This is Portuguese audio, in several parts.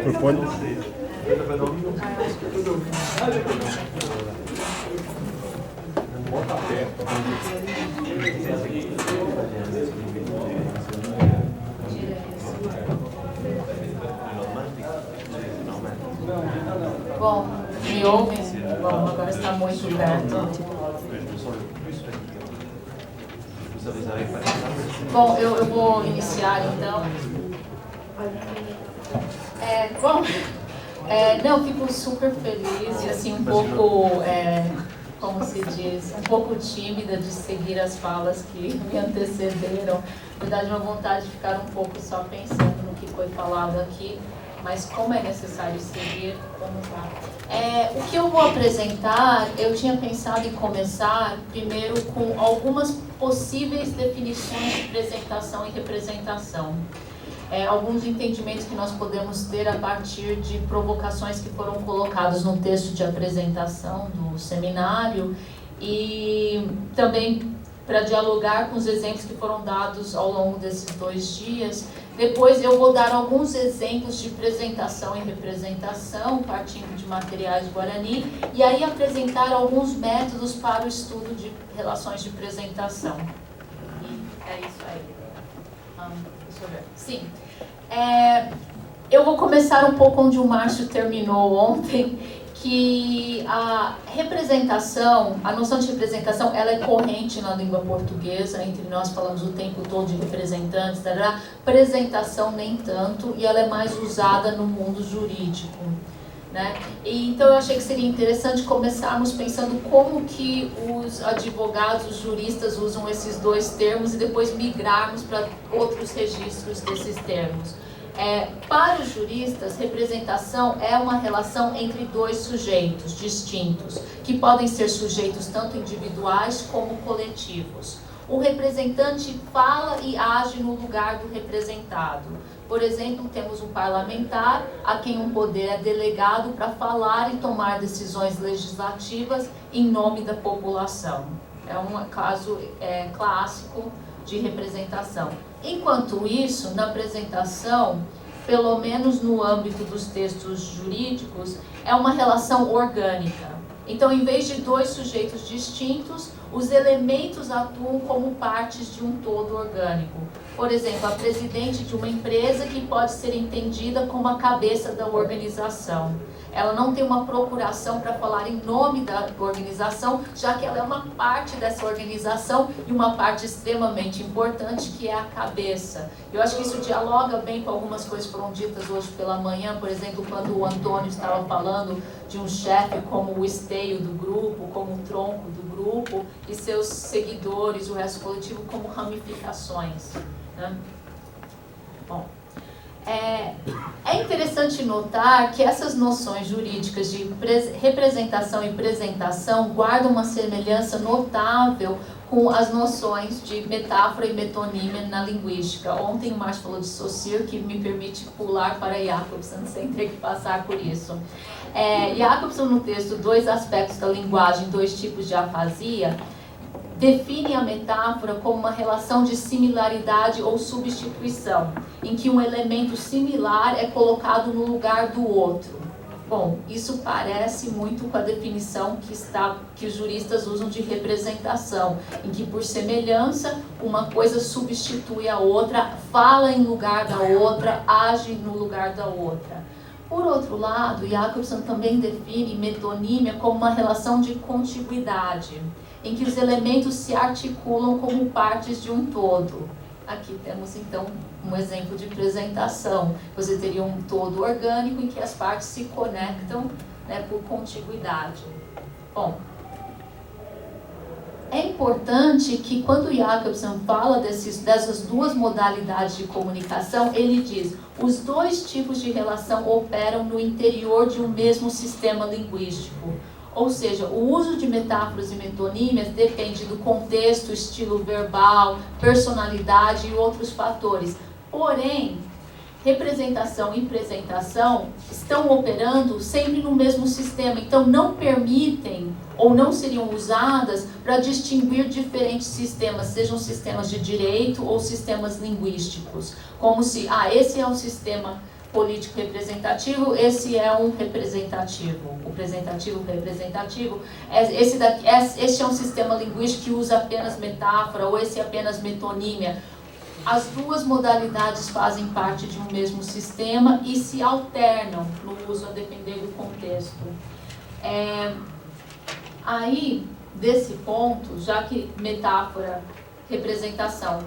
microfone. Bom, me ouvem? Bom, agora está muito perto. Bom, eu vou iniciar então. Não, fico super feliz e assim um pouco, como se diz, um pouco tímida de seguir as falas que me antecederam. Na verdade, uma vontade de ficar um pouco só pensando no que foi falado aqui, mas como é necessário seguir, vamos lá. O que eu vou apresentar, eu tinha pensado em começar primeiro com algumas possíveis definições de apresentação e representação. Alguns entendimentos que nós podemos ter a partir de provocações que foram colocadas no texto de apresentação do seminário e também para dialogar com os exemplos que foram dados ao longo desses 2 dias. Depois eu vou dar alguns exemplos de apresentação e representação, partindo de materiais Guarani, e aí apresentar alguns métodos para o estudo de relações de apresentação. E é isso aí. Deixa eu ver. Sim. Eu vou começar um pouco onde o Márcio terminou ontem, que a representação, a noção de representação, ela é corrente na língua portuguesa, entre nós falamos o tempo todo de representantes, apresentação nem tanto, e ela é mais usada no mundo jurídico, né? E, então eu achei que seria interessante começarmos pensando como que os advogados, os juristas usam esses 2 termos e depois migrarmos para outros registros desses termos. Para os juristas, representação é uma relação entre 2 sujeitos distintos, que podem ser sujeitos tanto individuais como coletivos. O representante fala e age no lugar do representado. Por exemplo, temos um parlamentar a quem um poder é delegado para falar e tomar decisões legislativas em nome da população. É um caso clássico de representação. Enquanto isso, na apresentação, pelo menos no âmbito dos textos jurídicos, é uma relação orgânica. Então, em vez de 2 sujeitos distintos, os elementos atuam como partes de um todo orgânico. Por exemplo, a presidente de uma empresa que pode ser entendida como a cabeça da organização. Ela não tem uma procuração para falar em nome da organização, já que ela é uma parte dessa organização e uma parte extremamente importante, que é a cabeça. Eu acho que isso dialoga bem com algumas coisas que foram ditas hoje pela manhã, por exemplo, quando o Antônio estava falando de um chefe como o esteio do grupo, como o tronco do grupo, e seus seguidores, o resto coletivo, como ramificações, né? Bom, é interessante notar que essas noções jurídicas de representação e apresentação guardam uma semelhança notável com as noções de metáfora e metonímia na linguística. Ontem o Márcio falou de Saussure, que me permite pular para Jacobson sem ter que passar por isso. Jacobson, no texto 2 aspectos da linguagem, 2 tipos de afasia, define a metáfora como uma relação de similaridade ou substituição, em que um elemento similar é colocado no lugar do outro. Bom, isso parece muito com a definição que os juristas usam de representação, em que por semelhança uma coisa substitui a outra, fala em lugar da outra, age no lugar da outra. Por outro lado, Jacobson também define metonímia como uma relação de contiguidade, em que os elementos se articulam como partes de um todo. Aqui temos, então, um exemplo de apresentação. Você teria um todo orgânico em que as partes se conectam, né, por contiguidade. Bom, é importante que quando Jacobson fala dessas 2 modalidades de comunicação, ele diz: os 2 tipos de relação operam no interior de um mesmo sistema linguístico. Ou seja, o uso de metáforas e metonímias depende do contexto, estilo verbal, personalidade e outros fatores. Porém, representação e apresentação estão operando sempre no mesmo sistema, então não permitem ou não seriam usadas para distinguir diferentes sistemas, sejam sistemas de direito ou sistemas linguísticos, como se, esse é um sistema político representativo, esse é um representativo. O representativo, esse é um sistema linguístico que usa apenas metáfora, ou esse é apenas metonímia. As duas modalidades fazem parte de um mesmo sistema e se alternam no uso a depender do contexto. Aí, desse ponto, já que metáfora, representação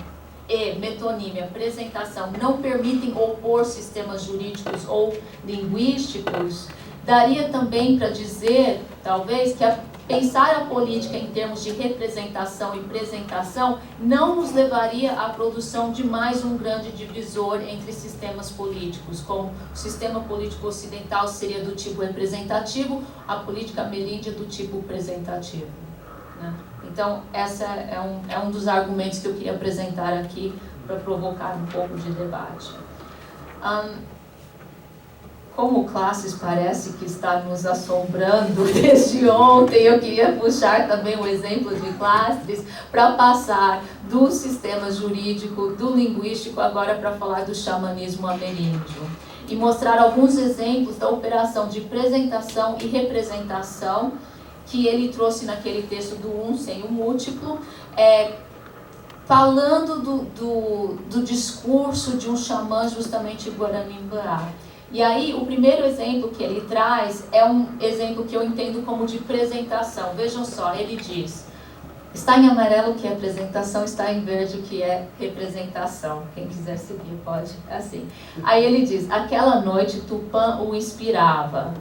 e metonímia, apresentação, não permitem opor sistemas jurídicos ou linguísticos, daria também para dizer, talvez, que pensar a política em termos de representação e apresentação não nos levaria à produção de mais um grande divisor entre sistemas políticos, como o sistema político ocidental seria do tipo representativo, a política ameríndia do tipo apresentativo, né? Então, esse é um dos argumentos que eu queria apresentar aqui para provocar um pouco de debate. Como Classes parece que está nos assombrando desde ontem, eu queria puxar também o exemplo de Classes para passar do sistema jurídico, do linguístico, agora para falar do xamanismo ameríndio. E mostrar alguns exemplos da operação de apresentação e representação que ele trouxe naquele texto do um sem o múltiplo, falando do discurso de um xamã justamente Guarani-Mburá. E aí, o primeiro exemplo que ele traz é um exemplo que eu entendo como de apresentação. Vejam só, ele diz, está em amarelo o que é apresentação, está em verde o que é representação. Quem quiser seguir pode, assim. Aí ele diz, aquela noite Tupã o inspirava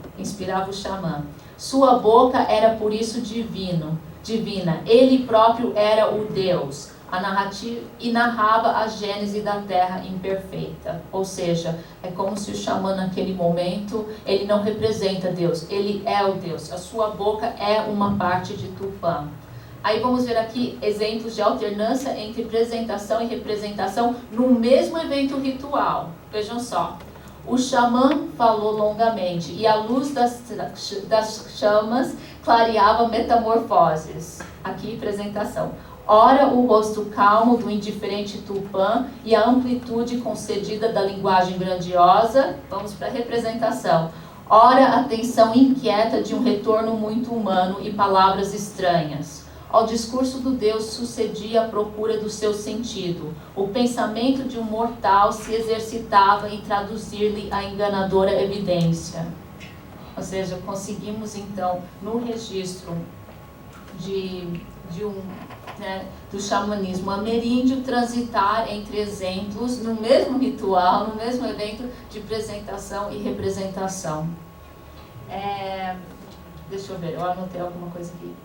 o xamã. Sua boca era por isso divina. Ele próprio era o Deus. A narrativa e narrava a gênese da terra imperfeita. Ou seja, é como se o xamã naquele momento, ele não representa Deus, ele é o Deus. A sua boca é uma parte de Tupã. Aí vamos ver aqui exemplos de alternância entre apresentação e representação no mesmo evento ritual. Vejam só. O xamã falou longamente e a luz das chamas clareava metamorfoses. Aqui, apresentação. Ora, o rosto calmo do indiferente Tupã e a amplitude concedida da linguagem grandiosa. Vamos para a representação. Ora, a tensão inquieta de um retorno muito humano e palavras estranhas. Ao discurso do Deus sucedia a procura do seu sentido. O pensamento de um mortal se exercitava em traduzir-lhe a enganadora evidência. Ou seja, conseguimos então, no registro do xamanismo ameríndio, transitar entre exemplos no mesmo ritual, no mesmo evento de apresentação e representação. Deixa eu ver, eu anotei alguma coisa aqui.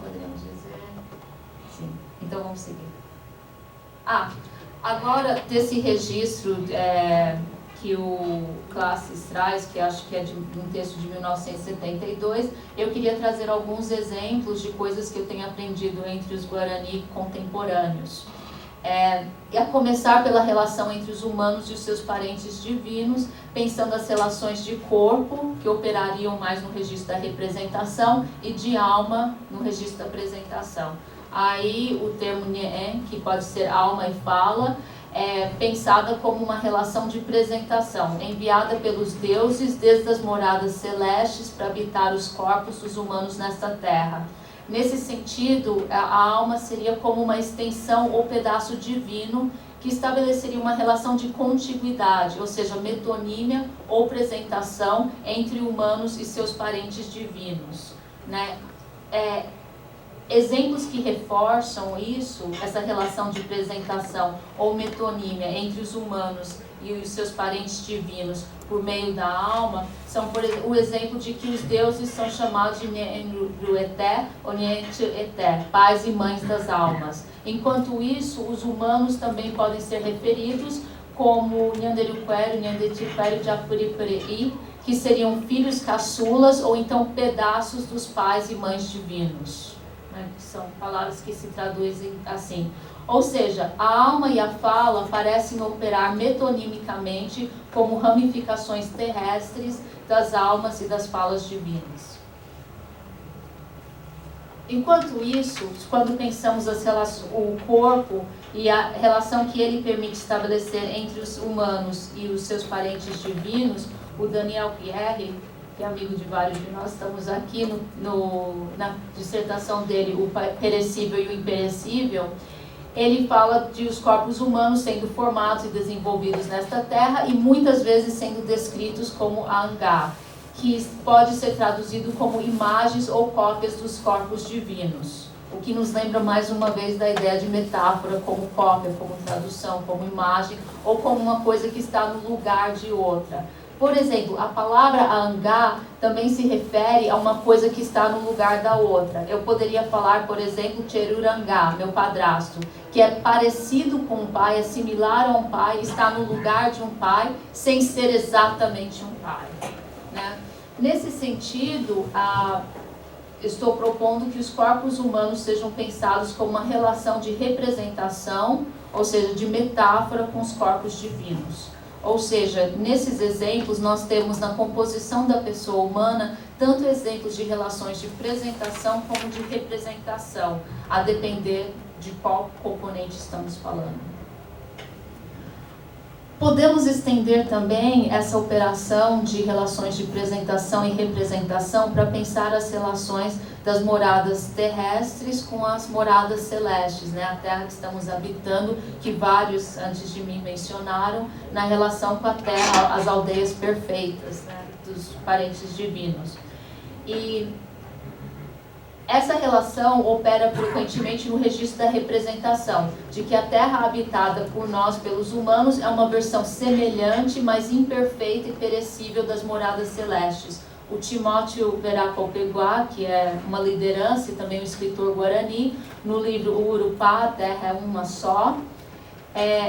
Poderíamos dizer... Sim, então vamos seguir. Agora, desse registro que o Classes traz, que acho que é de um texto de 1972, eu queria trazer alguns exemplos de coisas que eu tenho aprendido entre os Guarani contemporâneos. E a começar pela relação entre os humanos e os seus parentes divinos, pensando as relações de corpo, que operariam mais no registro da representação, e de alma, no registro da apresentação. Aí o termo Nien, que pode ser alma e fala, é pensada como uma relação de apresentação, enviada pelos deuses desde as moradas celestes para habitar os corpos dos humanos nesta terra. Nesse sentido, a alma seria como uma extensão ou pedaço divino que estabeleceria uma relação de contiguidade, ou seja, metonímia ou apresentação entre humanos e seus parentes divinos, né? Exemplos que reforçam isso, essa relação de apresentação ou metonímia entre os humanos e os seus parentes divinos por meio da alma, são por exemplo, o exemplo de que os deuses são chamados de Nyenrueté ou Nyentueté, pais e mães das almas. Enquanto isso, os humanos também podem ser referidos como Nyanderuquero, Nyandetuquero e Japuripureí, que seriam filhos caçulas ou então pedaços dos pais e mães divinos. Que são palavras que se traduzem assim. Ou seja, a alma e a fala parecem operar metonimicamente como ramificações terrestres das almas e das falas divinas. Enquanto isso, quando pensamos o corpo e a relação que ele permite estabelecer entre os humanos e os seus parentes divinos, o Daniel Pierre, que é amigo de vários de nós, estamos aqui na dissertação dele, o perecível e o imperecível, ele fala de os corpos humanos sendo formados e desenvolvidos nesta terra e muitas vezes sendo descritos como Angá, que pode ser traduzido como imagens ou cópias dos corpos divinos, o que nos lembra mais uma vez da ideia de metáfora como cópia, como tradução, como imagem ou como uma coisa que está no lugar de outra. Por exemplo, a palavra Angá também se refere a uma coisa que está no lugar da outra. Eu poderia falar, por exemplo, Cherurangá, meu padrasto, que é parecido com um pai, é similar a um pai, está no lugar de um pai, sem ser exatamente um pai, né? Nesse sentido, estou propondo que os corpos humanos sejam pensados como uma relação de representação, ou seja, de metáfora com os corpos divinos. Ou seja, nesses exemplos nós temos na composição da pessoa humana tanto exemplos de relações de presentação como de representação, a depender de qual componente estamos falando. Podemos estender também essa operação de relações de presentação e representação para pensar as relações das moradas terrestres com as moradas celestes, né? A terra que estamos habitando, que vários antes de mim mencionaram, na relação com a terra, as aldeias perfeitas, né? Dos parentes divinos. E essa relação opera frequentemente no registro da representação, de que a terra habitada por nós, pelos humanos, é uma versão semelhante, mas imperfeita e perecível das moradas celestes. O Timóteo Veracopeguá, que é uma liderança e também um escritor guarani, no livro O Urupá, a Terra é uma só,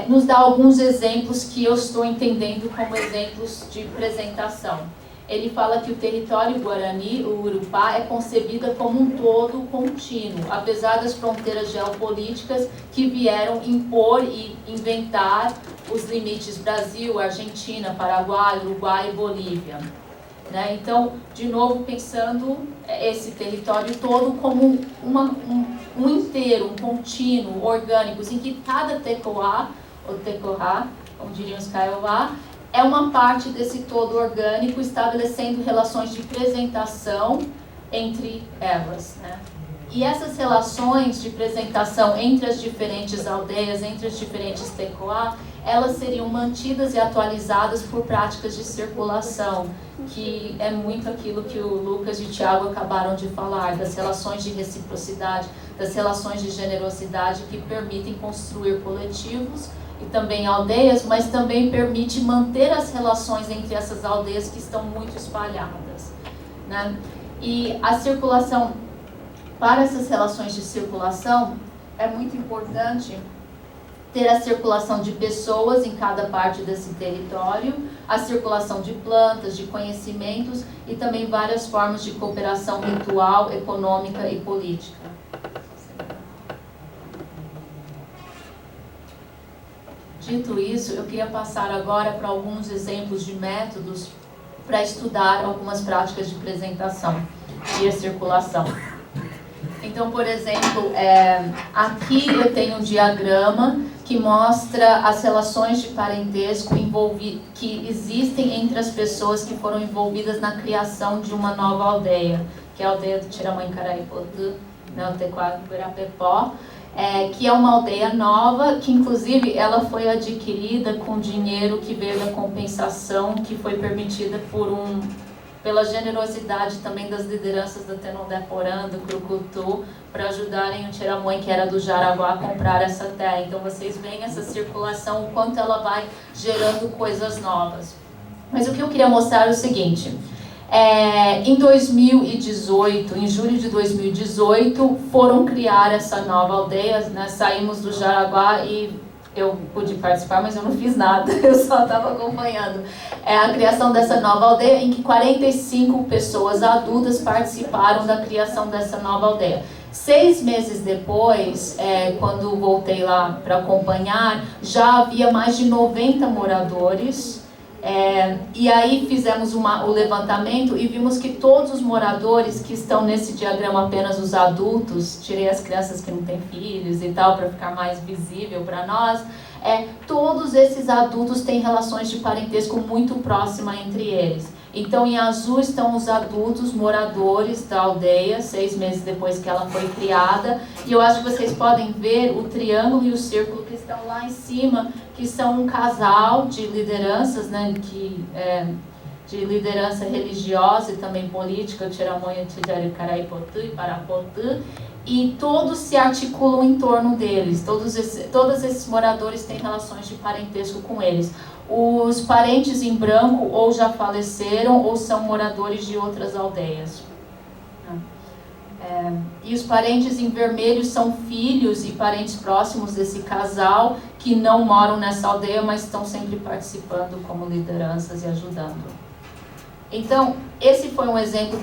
nos dá alguns exemplos que eu estou entendendo como exemplos de apresentação. Ele fala que o território guarani, o Urupá, é concebida como um todo contínuo, apesar das fronteiras geopolíticas que vieram impor e inventar os limites Brasil, Argentina, Paraguai, Uruguai e Bolívia. Né? Então, de novo, pensando esse território todo como um inteiro, um contínuo, orgânico, em que cada tecoá, ou tecoá, como diriam os Kaiowá, é uma parte desse todo orgânico, estabelecendo relações de presentação entre elas, né? E essas relações de presentação entre as diferentes aldeias, entre as diferentes tecoá, elas seriam mantidas e atualizadas por práticas de circulação, que é muito aquilo que o Lucas e o Tiago acabaram de falar, das relações de reciprocidade, das relações de generosidade que permitem construir coletivos e também aldeias, mas também permite manter as relações entre essas aldeias que estão muito espalhadas, né? E a circulação, para essas relações de circulação, é muito importante ter a circulação de pessoas em cada parte desse território, a circulação de plantas, de conhecimentos e também várias formas de cooperação ritual, econômica e política. Dito isso, eu queria passar agora para alguns exemplos de métodos para estudar algumas práticas de apresentação e a circulação. Então, por exemplo, aqui eu tenho um diagrama que mostra as relações de parentesco que existem entre as pessoas que foram envolvidas na criação de uma nova aldeia, que é a aldeia do Tiramãe-Caraípotu, né, o Tecoá-Guarapepó, que é uma aldeia nova, que inclusive ela foi adquirida com dinheiro que veio da compensação que foi permitida pela generosidade também das lideranças da Tenondeporã, do Crucutu, para ajudarem o Tiramãe, que era do Jaraguá, a comprar essa terra. Então vocês veem essa circulação, o quanto ela vai gerando coisas novas. Mas o que eu queria mostrar é o seguinte: em 2018, em julho de 2018, foram criar essa nova aldeia, né? Saímos do Jaraguá e eu pude participar, mas eu não fiz nada, eu só estava acompanhando a criação dessa nova aldeia, em que 45 pessoas adultas participaram da criação dessa nova aldeia. 6 meses depois, quando voltei lá para acompanhar, já havia mais de 90 moradores E aí fizemos o levantamento e vimos que todos os moradores que estão nesse diagrama, apenas os adultos, tirei as crianças que não têm filhos e tal, para ficar mais visível para nós, todos esses adultos têm relações de parentesco muito próxima entre eles. Então, em azul estão os adultos moradores da aldeia, 6 meses depois que ela foi criada. E eu acho que vocês podem ver o triângulo e o círculo que estão lá em cima, que são um casal de lideranças, né, de liderança religiosa e também política, Tiramonha, Tijaricaraipotã e Parapotã, e todos se articulam em torno deles. Todos esses moradores têm relações de parentesco com eles. Os parentes em branco ou já faleceram ou são moradores de outras aldeias. E os parentes em vermelho são filhos e parentes próximos desse casal que não moram nessa aldeia, mas estão sempre participando como lideranças e ajudando. Então, esse foi um exemplo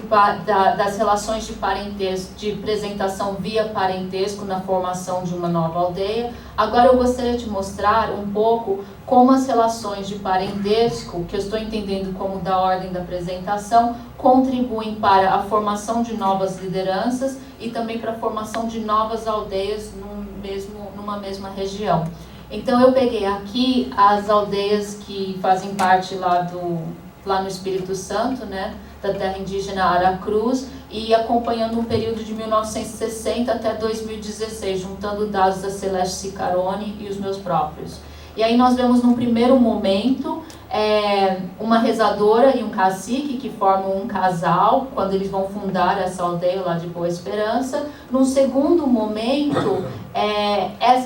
das relações de parentesco, de apresentação via parentesco na formação de uma nova aldeia. Agora eu gostaria de mostrar um pouco como as relações de parentesco, que eu estou entendendo como da ordem da apresentação, contribuem para a formação de novas lideranças e também para a formação de novas aldeias numa mesma região. Então eu peguei aqui as aldeias que fazem parte lá no Espírito Santo, né, da terra indígena Aracruz, e acompanhando um período de 1960 até 2016, juntando dados da Celeste Cicarone e os meus próprios. E aí nós vemos num primeiro momento uma rezadora e um cacique que formam um casal quando eles vão fundar essa aldeia lá de Boa Esperança. Num segundo momento,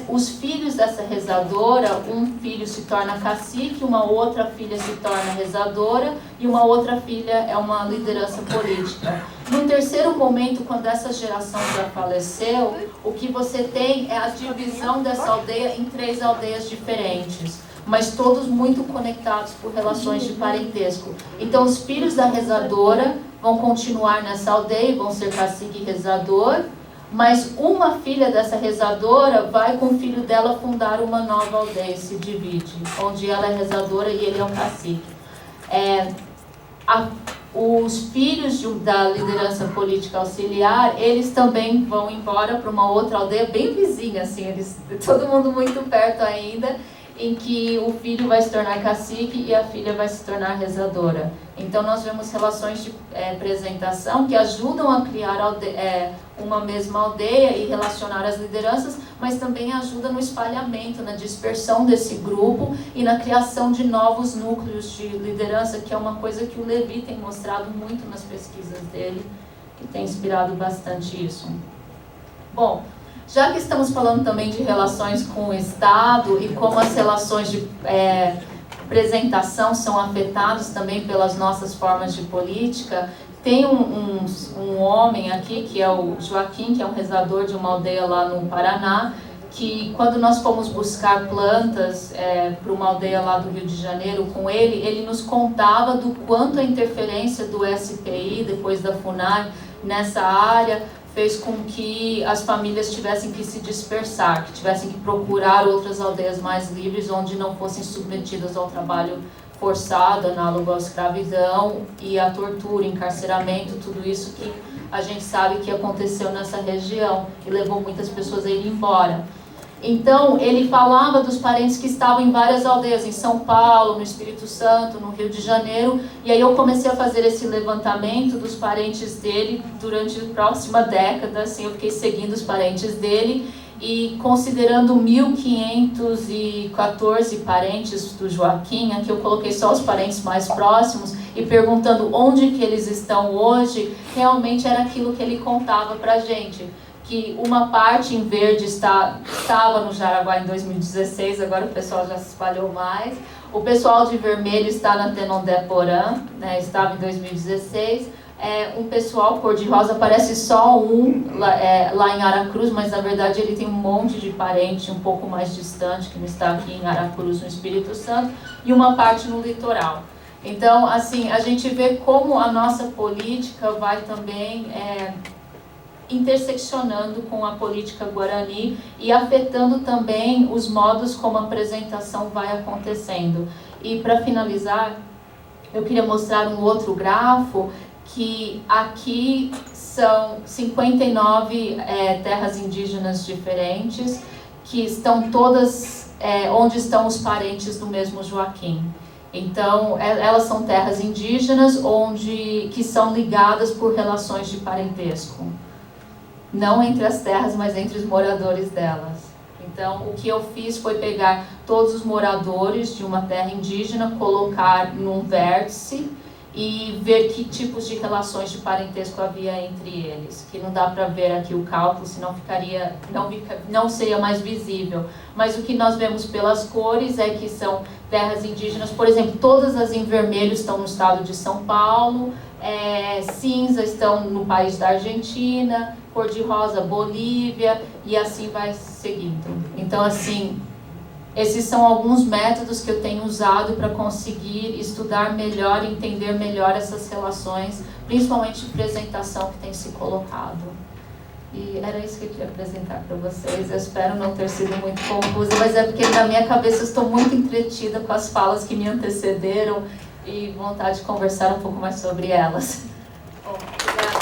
os filhos dessa rezadora, um filho se torna cacique, uma outra filha se torna rezadora e uma outra filha é uma liderança política. No terceiro momento, quando essa geração já faleceu, o que você tem é a divisão dessa aldeia em 3 aldeias diferentes, mas todos muito conectados por relações de parentesco. Então os filhos da rezadora vão continuar nessa aldeia, vão ser cacique e rezador, mas uma filha dessa rezadora vai com o filho dela fundar uma nova aldeia, se divide, onde ela é rezadora e ele é o cacique. Os filhos da liderança política auxiliar, eles também vão embora para uma outra aldeia bem vizinha, assim, todo mundo muito perto ainda, em que o filho vai se tornar cacique e a filha vai se tornar rezadora. Então nós vemos relações de apresentação que ajudam a criar uma mesma aldeia e relacionar as lideranças, mas também ajuda no espalhamento, na dispersão desse grupo e na criação de novos núcleos de liderança, que é uma coisa que o Levi tem mostrado muito nas pesquisas dele, que tem inspirado bastante isso. Bom, já que estamos falando também de relações com o Estado e como as relações de apresentação são afetadas também pelas nossas formas de política, tem um homem aqui, que é o Joaquim, que é um rezador de uma aldeia lá no Paraná, que quando nós fomos buscar plantas para uma aldeia lá do Rio de Janeiro com ele nos contava do quanto a interferência do SPI, depois da FUNAI, nessa área, fez com que as famílias tivessem que se dispersar, que tivessem que procurar outras aldeias mais livres, onde não fossem submetidas ao trabalho forçado, análogo à escravidão e à tortura, encarceramento, tudo isso que a gente sabe que aconteceu nessa região e levou muitas pessoas a ir embora. Então, ele falava dos parentes que estavam em várias aldeias, em São Paulo, no Espírito Santo, no Rio de Janeiro, e aí eu comecei a fazer esse levantamento dos parentes dele durante a próxima década, assim, eu fiquei seguindo os parentes dele, e considerando 1.514 parentes do Joaquim, aqui eu coloquei só os parentes mais próximos, e perguntando onde que eles estão hoje, realmente era aquilo que ele contava pra gente, que uma parte em verde estava no Jaraguá em 2016, agora o pessoal já se espalhou mais. O pessoal de vermelho está na Tenondé-Porã, né, estava em 2016. Um pessoal cor-de-rosa, parece só lá em Aracruz, mas na verdade ele tem um monte de parente um pouco mais distante, que não está aqui em Aracruz, no Espírito Santo, e uma parte no litoral. Então, assim, a gente vê como a nossa política vai também interseccionando com a política Guarani e afetando também os modos como a apresentação vai acontecendo. E para finalizar, eu queria mostrar um outro grafo, que aqui são 59 terras indígenas diferentes, que estão todas onde estão os parentes do mesmo Joaquim. Então, elas são terras indígenas que são ligadas por relações de parentesco. Não entre as terras, mas entre os moradores delas. Então, o que eu fiz foi pegar todos os moradores de uma terra indígena, colocar num vértice e ver que tipos de relações de parentesco havia entre eles. Que não dá para ver aqui o cálculo, senão não seria mais visível. Mas o que nós vemos pelas cores é que são terras indígenas, por exemplo, todas as em vermelho estão no estado de São Paulo, cinza estão no país da Argentina, cor-de-rosa Bolívia, e assim vai seguindo. Então, assim, esses são alguns métodos que eu tenho usado para conseguir estudar melhor, entender melhor essas relações, principalmente de apresentação que tem se colocado. E era isso que eu queria apresentar para vocês. Eu espero não ter sido muito confusa, mas é porque na minha cabeça eu estou muito entretida com as falas que me antecederam e vontade de conversar um pouco mais sobre elas. Bom, obrigada.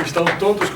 Estão todos